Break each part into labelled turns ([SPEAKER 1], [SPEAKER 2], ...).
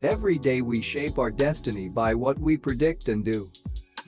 [SPEAKER 1] Every day we shape our destiny by what we predict and do.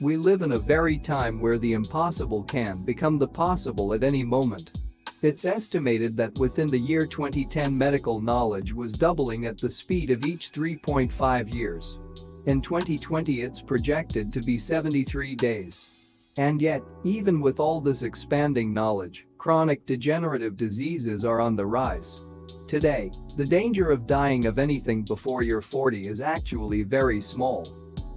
[SPEAKER 1] We live in a very time where the impossible can become the possible at any moment. It's estimated that within the year 2010 medical knowledge was doubling at the speed of each 3.5 years. In 2020 it's projected to be 73 days. And yet, even with all this expanding knowledge, chronic degenerative diseases are on the rise. Today, the danger of dying of anything before you're 40 is actually very small.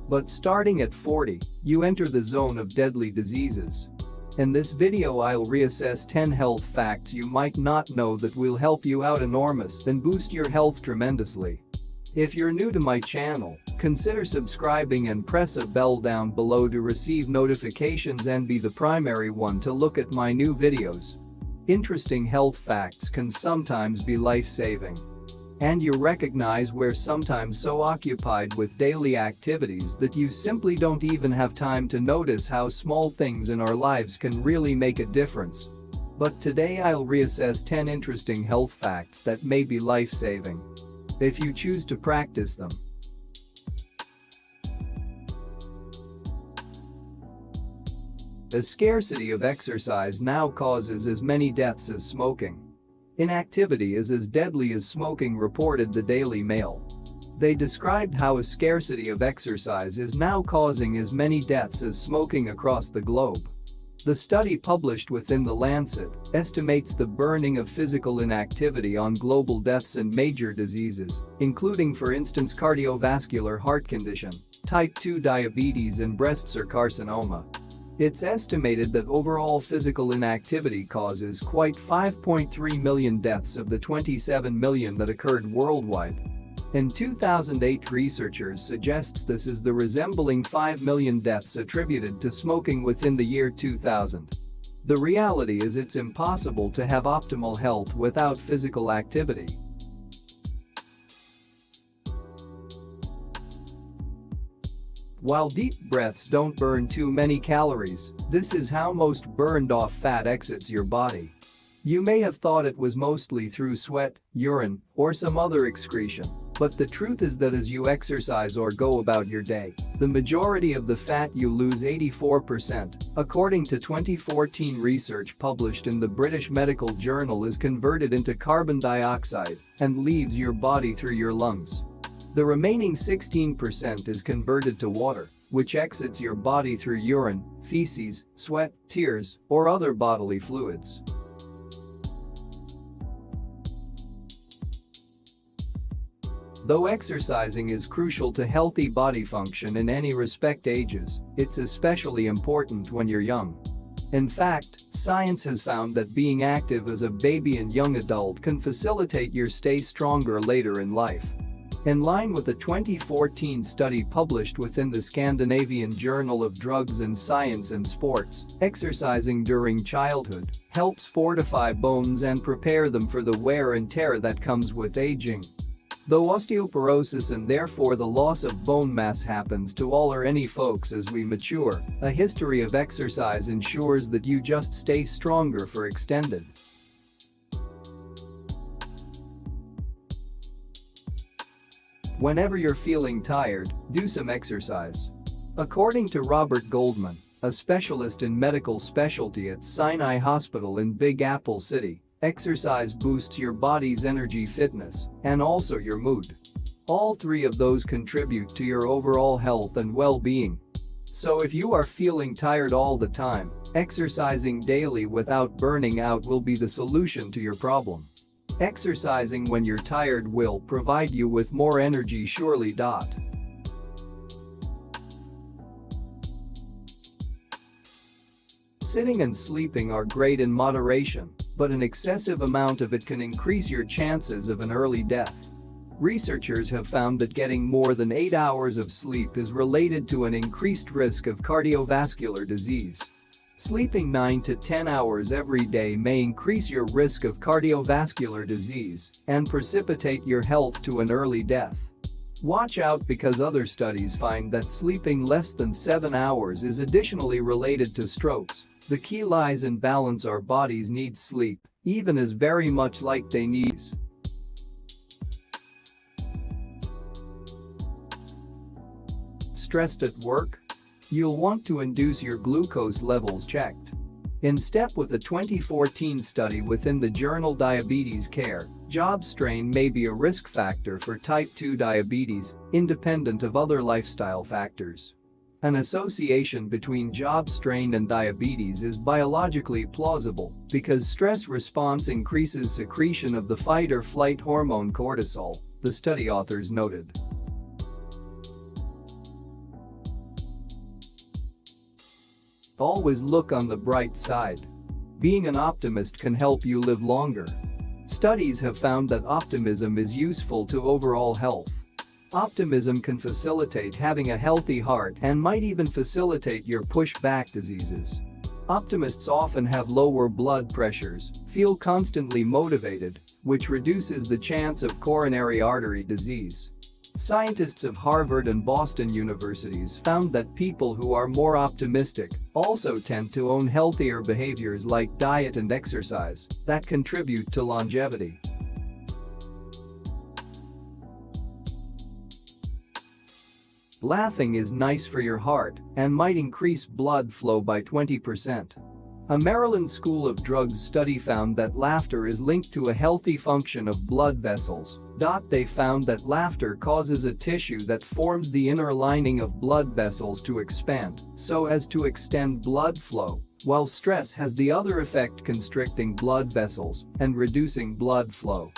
[SPEAKER 1] But starting at 40, you enter the zone of deadly diseases. In this video I'll reassess 10 health facts you might not know that will help you out enormous and boost your health tremendously. If you're new to my channel, consider subscribing and press a bell down below to receive notifications and be the primary one to look at my new videos. Interesting health facts can sometimes be life-saving. And you recognize we're sometimes so occupied with daily activities that you simply don't even have time to notice how small things in our lives can really make a difference. But today I'll reassess 10 interesting health facts that may be life-saving if you choose to practice them. A scarcity of exercise now causes as many deaths as smoking. Inactivity is as deadly as smoking, reported the Daily Mail. They described how a scarcity of exercise is now causing as many deaths as smoking across the globe. The study published within The Lancet estimates the burning of physical inactivity on global deaths and major diseases, including for instance cardiovascular heart condition, type 2 diabetes and breast carcinoma. It's estimated that overall physical inactivity causes quite 5.3 million deaths of the 27 million that occurred worldwide. In 2008, researchers suggests this is the resembling 5 million deaths attributed to smoking within the year 2000. The reality is it's impossible to have optimal health without physical activity. While deep breaths don't burn too many calories, this is how most burned-off fat exits your body. You may have thought it was mostly through sweat, urine, or some other excretion, but the truth is that as you exercise or go about your day, the majority of the fat you lose, 84%, according to 2014 research published in the British Medical Journal, is converted into carbon dioxide and leaves your body through your lungs. The remaining 16% is converted to water, which exits your body through urine, feces, sweat, tears, or other bodily fluids. Though exercising is crucial to healthy body function in any respect ages, it's especially important when you're young. In fact, science has found that being active as a baby and young adult can facilitate your stay stronger later in life. In line with a 2014 study published within the Scandinavian Journal of Drugs and Science and Sports, exercising during childhood helps fortify bones and prepare them for the wear and tear that comes with aging. Though osteoporosis and therefore the loss of bone mass happens to all or any folks as we mature, a history of exercise ensures that you just stay stronger for extended. Whenever you're feeling tired, do some exercise. According to Robert Goldman, a specialist in medical specialty at Sinai Hospital in Big Apple City, exercise boosts your body's energy, fitness, and also your mood. All three of those contribute to your overall health and well-being. So if you are feeling tired all the time, exercising daily without burning out will be the solution to your problem. Exercising when you're tired will provide you with more energy, surely. Sitting and sleeping are great in moderation, but an excessive amount of it can increase your chances of an early death. Researchers have found that getting more than 8 hours of sleep is related to an increased risk of cardiovascular disease. Sleeping 9 to 10 hours every day may increase your risk of cardiovascular disease and precipitate your health to an early death. Watch out, because other studies find that sleeping less than 7 hours is additionally related to strokes. The key lies in balance. Our bodies need sleep, even as very much like they need. stressed at work? You'll want to induce your glucose levels checked. In step with a 2014 study within the journal Diabetes Care, job strain may be a risk factor for type 2 diabetes, independent of other lifestyle factors. An association between job strain and diabetes is biologically plausible because stress response increases secretion of the fight or flight hormone cortisol, the study authors noted. Always look on the bright side. Being an optimist can help you live longer. Studies have found that optimism is useful to overall health. Optimism can facilitate having a healthy heart and might even facilitate your push-back diseases. Optimists often have lower blood pressures, feel constantly motivated, which reduces the chance of coronary artery disease. Scientists of Harvard and Boston universities found that people who are more optimistic also tend to own healthier behaviors like diet and exercise that contribute to longevity. Laughing is nice for your heart and might increase blood flow by 20%. A Maryland School of Drugs study found that laughter is linked to a healthy function of blood vessels. They found that laughter causes a tissue that forms the inner lining of blood vessels to expand so as to extend blood flow, while stress has the other effect constricting blood vessels and reducing blood flow.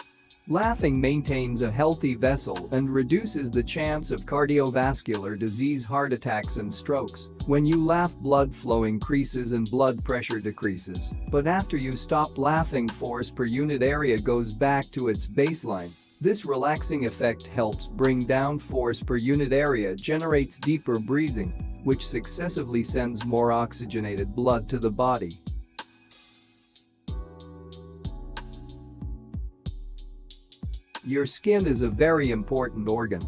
[SPEAKER 1] Laughing maintains a healthy vessel and reduces the chance of cardiovascular disease, heart attacks and strokes. When you laugh, blood flow increases and blood pressure decreases, but after you stop laughing, force per unit area goes back to its baseline. This relaxing effect helps bring down force per unit area, generates deeper breathing, which successively sends more oxygenated blood to the body. Your skin is a very important organ.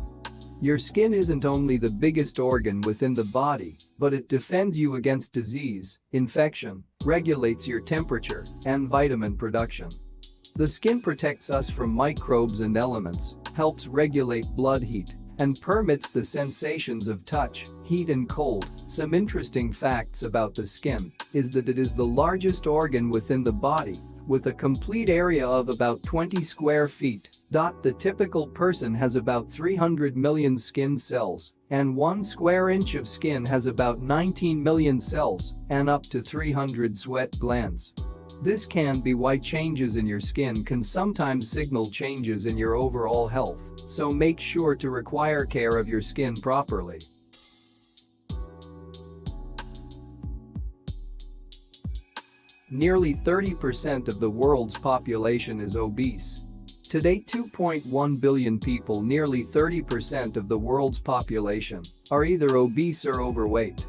[SPEAKER 1] Your skin isn't only the biggest organ within the body, but it defends you against disease, infection, regulates your temperature, and vitamin production. The skin protects us from microbes and elements, helps regulate blood heat, and permits the sensations of touch, heat and cold. Some interesting facts about the skin is that it is the largest organ within the body, with a complete area of about 20 square feet. The typical person has about 300 million skin cells, and 1 square inch of skin has about 19 million cells and up to 300 sweat glands. This can be why changes in your skin can sometimes signal changes in your overall health, so make sure to require care of your skin properly. Nearly 30% of the world's population is obese. Today, 2.1 billion people, nearly 30% of the world's population, are either obese or overweight.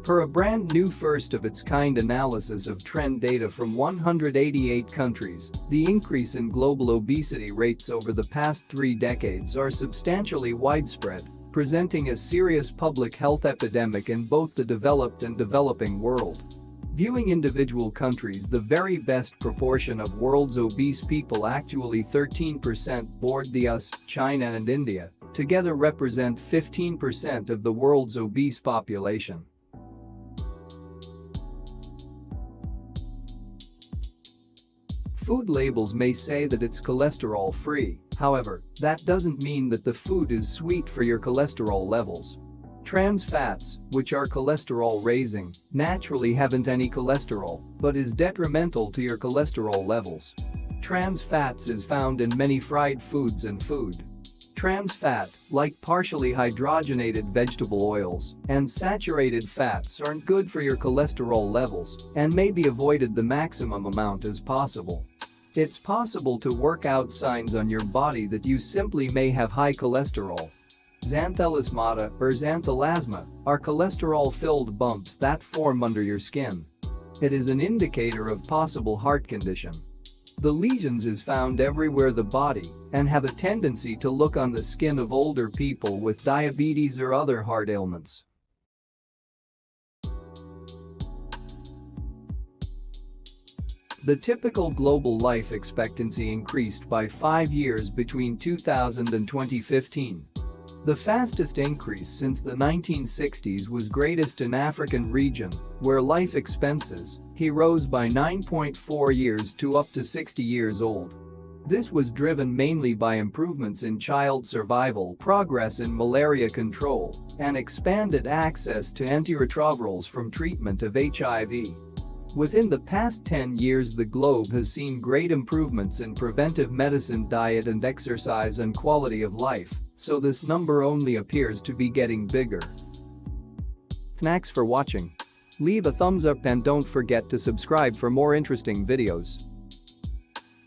[SPEAKER 1] Per a brand new first-of-its-kind analysis of trend data from 188 countries, the increase in global obesity rates over the past 3 decades are substantially widespread, presenting a serious public health epidemic in both the developed and developing world. Viewing individual countries, the very best proportion of world's obese people, actually 13%, board the US, China and India, together represent 15% of the world's obese population. Food labels may say that it's cholesterol-free, however, that doesn't mean that the food is sweet for your cholesterol levels. Trans fats, which are cholesterol-raising, naturally haven't any cholesterol, but is detrimental to your cholesterol levels. Trans fats is found in many fried foods and food. Trans fat, like partially hydrogenated vegetable oils and saturated fats, aren't good for your cholesterol levels and may be avoided the maximum amount as possible. It's possible to work out signs on your body that you simply may have high cholesterol. Xanthelasmata or xanthelasma are cholesterol-filled bumps that form under your skin. It is an indicator of possible heart condition. The lesions is found everywhere the body and have a tendency to look on the skin of older people with diabetes or other heart ailments. The typical global life expectancy increased by 5 years between 2000 and 2015. The fastest increase since the 1960s was greatest in African region, where life expenses, he rose by 9.4 years to up to 60 years old. This was driven mainly by improvements in child survival, progress in malaria control, and expanded access to antiretrovirals from treatment of HIV. Within the past 10 years, the globe has seen great improvements in preventive medicine, diet and exercise, and quality of life, so this number only appears to be getting bigger. Thanks for watching. Leave a thumbs up and don't forget to subscribe for more interesting videos.